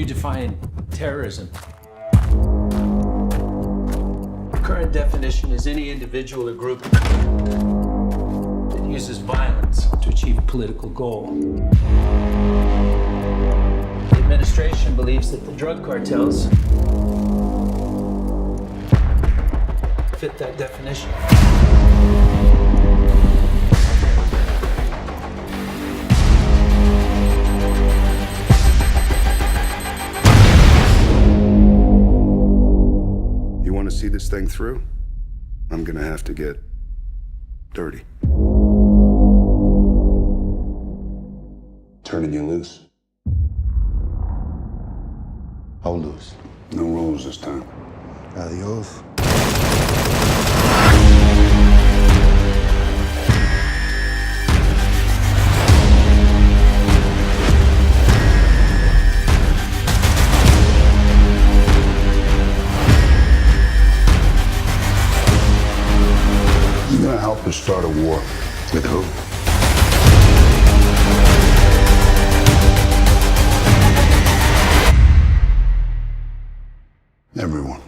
define terrorism? The current definition is any individual or group that uses violence to achieve a political goal. The administration believes that the drug cartels fit that definition. You want to see this thing through? I'm gonna have to get dirty. Turning you loose. How loose? No rules this time. Adios. You're gonna help us start a war. With who? Everyone.